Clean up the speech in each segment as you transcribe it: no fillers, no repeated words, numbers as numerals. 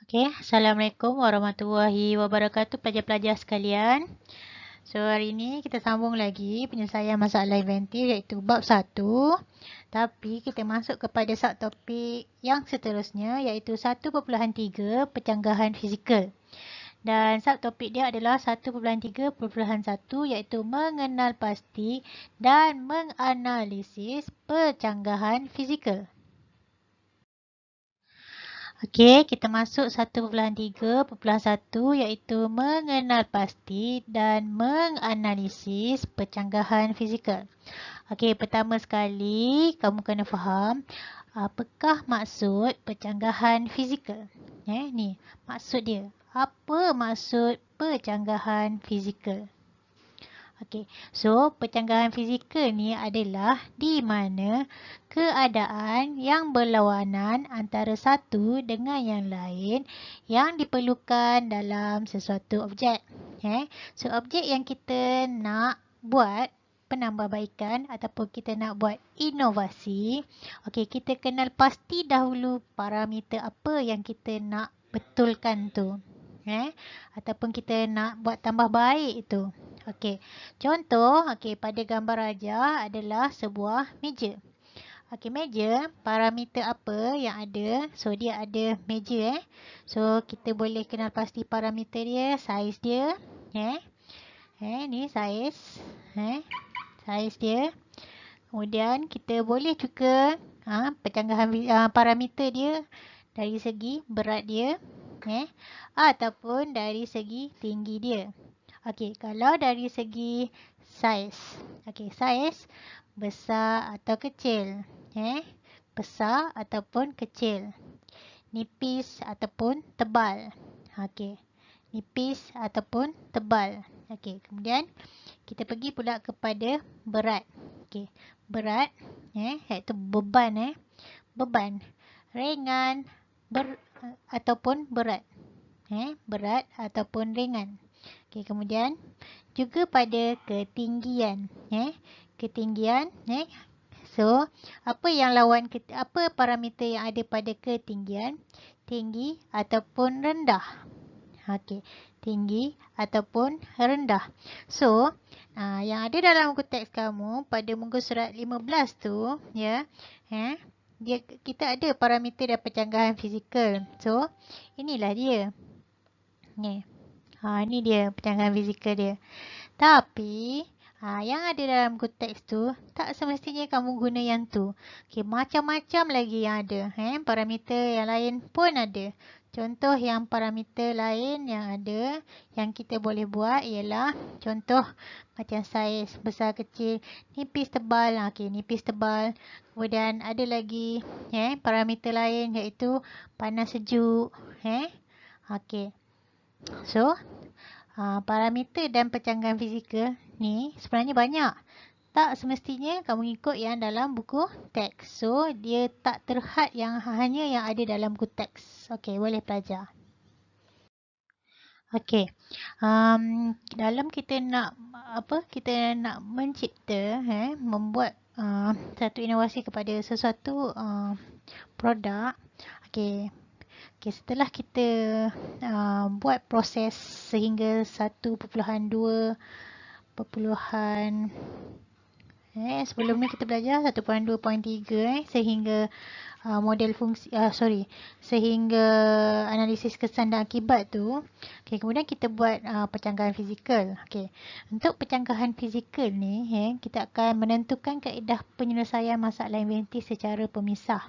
Okay, Assalamualaikum warahmatullahi wabarakatuh pelajar-pelajar sekalian. So hari ini kita sambung lagi penyelesaian masalah inventif iaitu bab 1. Tapi kita masuk kepada subtopik yang seterusnya iaitu 1.3 pencanggahan fizikal. Dan subtopik dia adalah 1.3.1 iaitu mengenal pasti dan menganalisis pencanggahan fizikal. Okey, kita masuk 1.3.1 iaitu mengenal pasti dan menganalisis pencanggahan fizikal. Okey, pertama sekali kamu kena faham apakah maksud pencanggahan fizikal. Ni maksud dia. Apa maksud pencanggahan fizikal? Okey, so pencanggahan fizikal ni adalah di mana keadaan yang berlawanan antara satu dengan yang lain yang diperlukan dalam sesuatu objek. So objek yang kita nak buat penambahbaikan ataupun kita nak buat inovasi, okey, kita kenal pasti dahulu parameter apa yang kita nak betulkan tu. Ataupun kita nak buat tambah baik itu. Okey. Contoh, pada gambar raja adalah sebuah meja. Okey, meja, parameter apa yang ada? So, dia ada meja. So, kita boleh kenal pasti parameter dia, saiz dia. Ni saiz. Saiz dia. Kemudian, kita boleh juga pencanggahan parameter dia dari segi berat dia. Ataupun dari segi tinggi dia. Okey, kalau dari segi saiz. Okey, saiz besar atau kecil. Besar ataupun kecil. Nipis ataupun tebal. Okey, nipis ataupun tebal. Okey, kemudian kita pergi pula kepada berat. Okey, berat iaitu beban. Beban. Ringan ataupun berat. Berat ataupun ringan. Okey, kemudian juga pada ketinggian. Ketinggian. So, apa parameter yang ada pada ketinggian? Tinggi ataupun rendah. Okey, tinggi ataupun rendah. So, yang ada dalam muka teks kamu pada muka surat 15 tu, kita ada parameter dan pencanggahan fizikal. So, inilah dia. Ni dia pencanggahan fizikal dia. Tapi, yang ada dalam buku teks tu, tak semestinya kamu guna yang tu. Okey, macam-macam lagi yang ada. Parameter yang lain pun ada. Contoh yang parameter lain yang ada, yang kita boleh buat ialah, contoh macam saiz besar kecil, nipis tebal. Okey, nipis tebal. Kemudian ada lagi parameter lain iaitu panas sejuk. Okey. So, parameter dan pencanggahan fizikal ni sebenarnya banyak. Tak semestinya kamu ikut yang dalam buku teks. So, dia tak terhad yang hanya yang ada dalam buku teks. Okey, boleh pelajar. Okey. Dalam kita nak mencipta, membuat satu inovasi kepada sesuatu produk. Okey. Okey, setelah kita buat proses sehingga 1.2 sebelum ni kita belajar 1.2.3 sehingga model fungsi sehingga analisis kesan dan akibat tu. Okey, kemudian kita buat pencanggahan fizikal. Okey, untuk pencanggahan fizikal ni kita akan menentukan kaedah penyelesaian masalah inventif secara pemisah.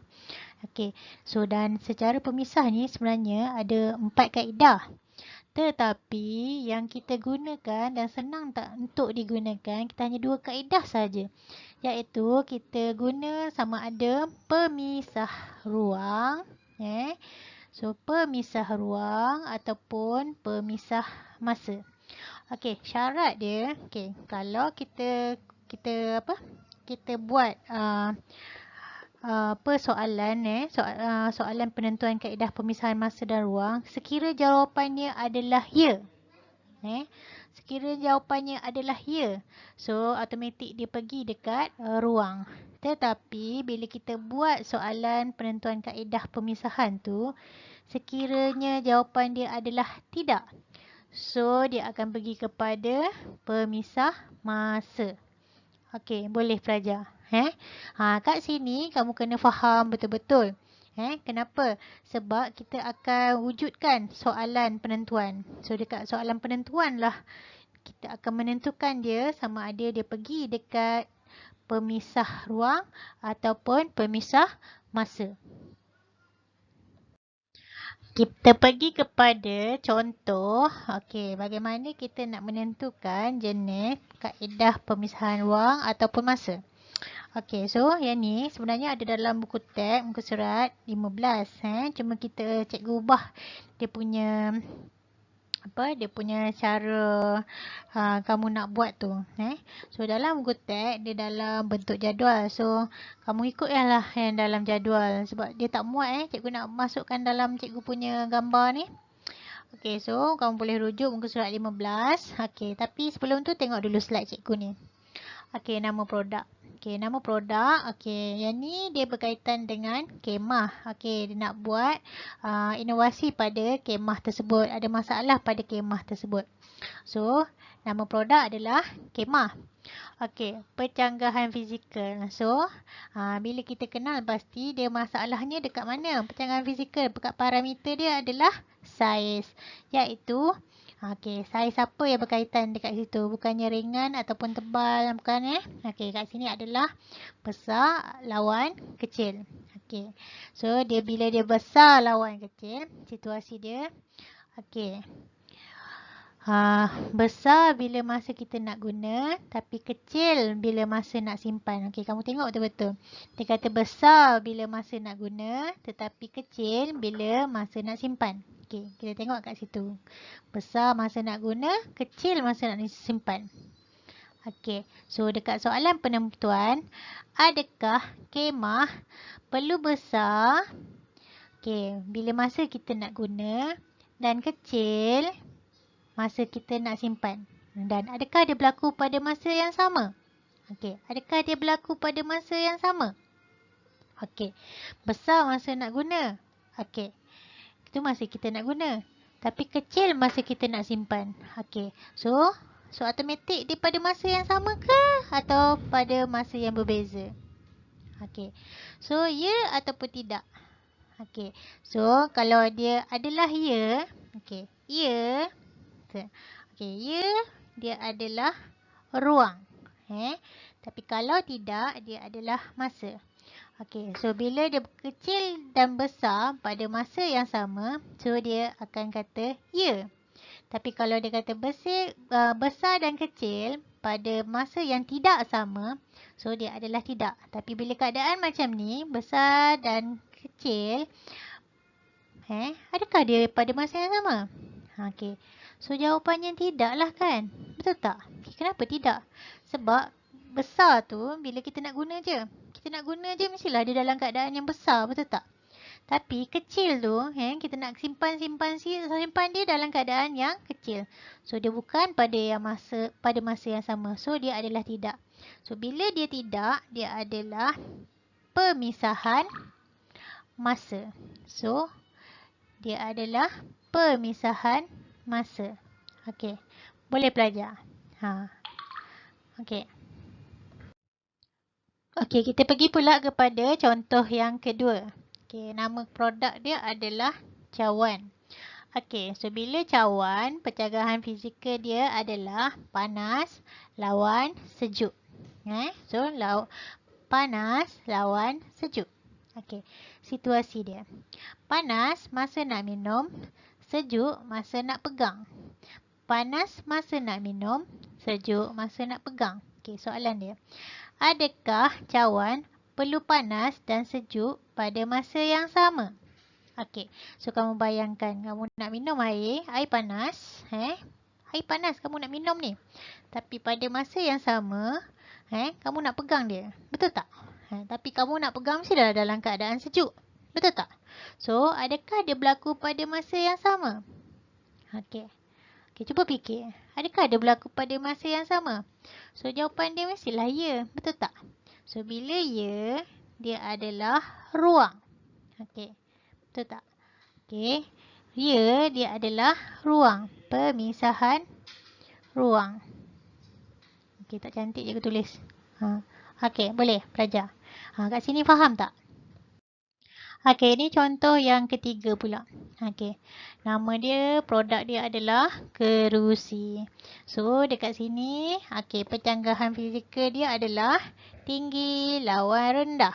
Okey, so dan secara pemisah ni sebenarnya ada 4 kaedah. Tetapi yang kita gunakan dan senang tak untuk digunakan, kita hanya 2 kaedah saja. Iaitu kita guna sama ada pemisah ruang, so pemisah ruang ataupun pemisah masa. Okey, syarat dia, kalau kita buat persoalan soalan penentuan kaedah pemisahan masa dan ruang, sekira jawapannya adalah ya. Sekira jawapannya adalah ya, so automatik dia pergi dekat ruang. Tetapi bila kita buat soalan penentuan kaedah pemisahan tu, sekiranya jawapan dia adalah tidak, so dia akan pergi kepada pemisah masa. Okey, boleh pelajar. Kat sini kamu kena faham betul-betul. Kenapa? Sebab kita akan wujudkan soalan penentuan. So dekat soalan penentuan lah kita akan menentukan dia sama ada dia pergi dekat pemisah ruang ataupun pemisah masa. Kita pergi kepada contoh. Okey, bagaimana kita nak menentukan jenis kaedah pemisahan ruang ataupun masa. Okey, so yang ni sebenarnya ada dalam buku teks, muka surat 15. Cuma kita cikgu ubah dia punya cara kamu nak buat tu. So dalam buku teks dia dalam bentuk jadual. So kamu ikut lah yang dalam jadual sebab dia tak muat cikgu nak masukkan dalam cikgu punya gambar ni. Okey, so kamu boleh rujuk muka surat 15. Okey, tapi sebelum tu tengok dulu slide cikgu ni. Okey, nama produk. Nama produk. Okey, yang ni dia berkaitan dengan kemah. Okey, dia nak buat inovasi pada kemah tersebut. Ada masalah pada kemah tersebut. So, nama produk adalah kemah. Okey, pencanggahan fizikal. So, bila kita kenal pasti dia masalahnya dekat mana? Pencanggahan fizikal dekat parameter dia adalah saiz. Iaitu okey, saiz apa yang berkaitan dekat situ? Bukannya ringan ataupun tebal, bukan Okey, kat sini adalah besar lawan kecil. Okey. So dia bila dia besar lawan kecil, situasi dia okey. Besar bila masa kita nak guna, tapi kecil bila masa nak simpan. Okey, kamu tengok betul-betul. Dia kata besar bila masa nak guna, tetapi kecil bila masa nak simpan. Okey, kita tengok kat situ. Besar masa nak guna, kecil masa nak simpan. Okey, so dekat soalan penentuan, adakah kemah perlu besar? Okey, bila masa kita nak guna dan kecil masa kita nak simpan. Dan adakah dia berlaku pada masa yang sama? Okey, adakah dia berlaku pada masa yang sama? Okey, besar masa nak guna. Okey, itu masa kita nak guna. Tapi kecil masa kita nak simpan. Okey, so automatik dia pada masa yang sama ke? Atau pada masa yang berbeza? Okey, so ya ataupun tidak? Okey, so kalau dia adalah ya. Okey, ya. Okey, ya dia adalah ruang. Tapi kalau tidak, dia adalah masa. Okey, so bila dia kecil dan besar pada masa yang sama, so dia akan kata ya. Tapi kalau dia kata besar dan kecil pada masa yang tidak sama, so dia adalah tidak. Tapi bila keadaan macam ni, besar dan kecil, adakah dia pada masa yang sama? Okey. So jawapannya tidak lah kan? Betul tak? Kenapa tidak? Sebab besar tu bila kita nak guna je. Kita nak guna je mestilah dia dalam keadaan yang besar. Betul tak? Tapi kecil tu kita nak simpan dia dalam keadaan yang kecil. So dia bukan pada masa yang sama. So dia adalah tidak. So bila dia tidak, dia adalah pemisahan masa. So dia adalah pemisahan masa. Okey. Boleh belajar. Okey. Okey, kita pergi pula kepada contoh yang kedua. Okey, nama produk dia adalah cawan. Okey, so bila cawan, pencanggahan fizikal dia adalah panas lawan sejuk. So panas lawan sejuk. Okey, situasi dia. Panas masa nak minum, sejuk masa nak pegang. Panas masa nak minum, sejuk masa nak pegang. Okey, soalan dia. Adakah cawan perlu panas dan sejuk pada masa yang sama? Okey, so kamu bayangkan kamu nak minum air panas. Air panas kamu nak minum ni. Tapi pada masa yang sama, kamu nak pegang dia. Betul tak? Tapi kamu nak pegang mesti dalam keadaan sejuk. Betul tak? So, adakah dia berlaku pada masa yang sama? Okey. Okey, cuba fikir. Adakah dia berlaku pada masa yang sama? So, jawapan dia mestilah ya. Betul tak? So, bila ya, dia adalah ruang. Okey. Betul tak? Okey. Ya, dia adalah ruang. Pemisahan ruang. Okey, tak cantik je aku tulis. Okey, boleh belajar. Kat sini faham tak? Okey, ini contoh yang ketiga pula. Okey. Nama dia, produk dia adalah kerusi. So, dekat sini, okey, pencanggahan fizikal dia adalah tinggi lawan rendah.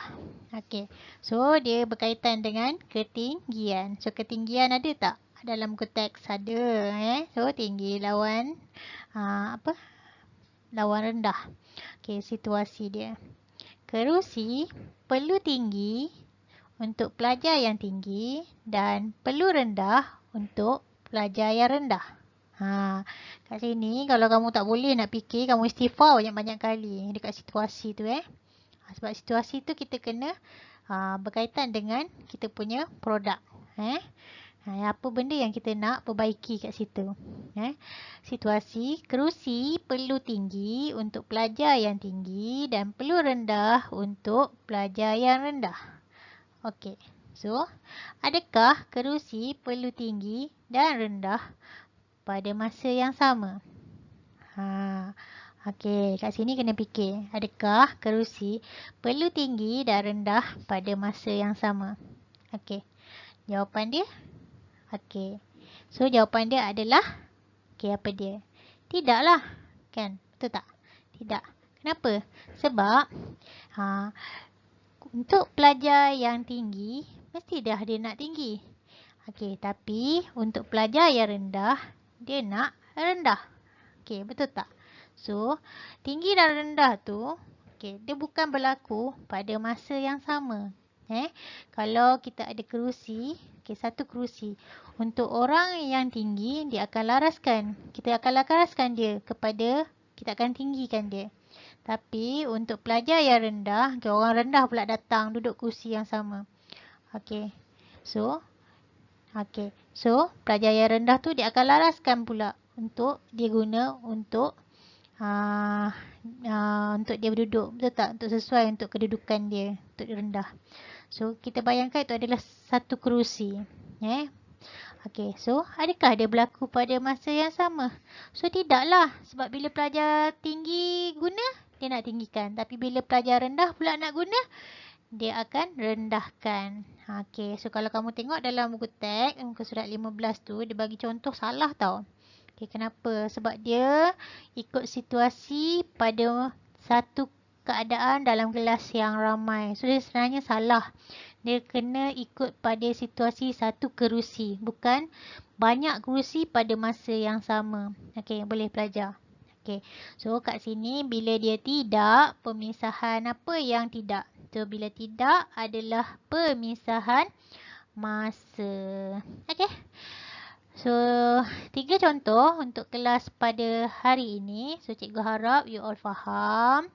Okey. So, dia berkaitan dengan ketinggian. So, ketinggian ada tak? Dalam buku teks ada. So, tinggi lawan lawan rendah. Okey, situasi dia. Kerusi perlu tinggi untuk pelajar yang tinggi dan perlu rendah untuk pelajar yang rendah. Kat sini kalau kamu tak boleh nak fikir, kamu istighfar banyak-banyak kali dekat situasi tu sebab situasi tu kita kena berkaitan dengan kita punya produk. Apa benda yang kita nak perbaiki kat situ. Situasi, kerusi perlu tinggi untuk pelajar yang tinggi dan perlu rendah untuk pelajar yang rendah. Okey. So, adakah kerusi perlu tinggi dan rendah pada masa yang sama? Okey, kat sini kena fikir. Adakah kerusi perlu tinggi dan rendah pada masa yang sama? Okey. Jawapan dia? Okey. So, jawapan dia adalah apa dia? Tidaklah. Kan? Betul tak? Tidak. Kenapa? Sebab untuk pelajar yang tinggi, mesti dah dia nak tinggi. Okey, tapi untuk pelajar yang rendah, dia nak rendah. Okey, betul tak? So, tinggi dan rendah tu, dia bukan berlaku pada masa yang sama. Kalau kita ada kerusi, satu kerusi. Untuk orang yang tinggi, dia akan laraskan. Kita akan laraskan dia kepada, kita akan tinggikan dia. Tapi untuk pelajar yang rendah, orang rendah pula datang duduk kursi yang sama. Okey. So, pelajar yang rendah tu dia akan laraskan pula untuk dia guna untuk dia berduduk. Betul tak? Untuk sesuai untuk kedudukan dia, untuk dia rendah. So, kita bayangkan itu adalah satu kerusi. Okey, so adakah dia berlaku pada masa yang sama? So, tidaklah. Sebab bila pelajar tinggi guna, dia nak tinggikan. Tapi bila pelajar rendah pula nak guna, dia akan rendahkan. Okey, so kalau kamu tengok dalam buku teks, muka surat 15 tu, dia bagi contoh salah tau. Okey, kenapa? Sebab dia ikut situasi pada satu keadaan dalam kelas yang ramai. So, dia sebenarnya salah. Dia kena ikut pada situasi satu kerusi. Bukan banyak kerusi pada masa yang sama. Okey, boleh belajar. Okey, so kat sini bila dia tidak, pemisahan apa yang tidak? So, bila tidak adalah pemisahan masa. Okey. So, 3 contoh untuk kelas pada hari ini. So, cikgu harap you all faham.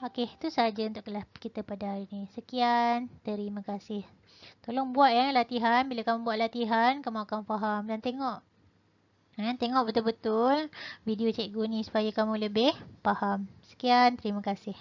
Okey, itu sahaja untuk kelas kita pada hari ini. Sekian, terima kasih. Tolong buat latihan. Bila kamu buat latihan, kamu akan faham. Dan tengok. Tengok betul-betul video cikgu ni supaya kamu lebih faham. Sekian, terima kasih.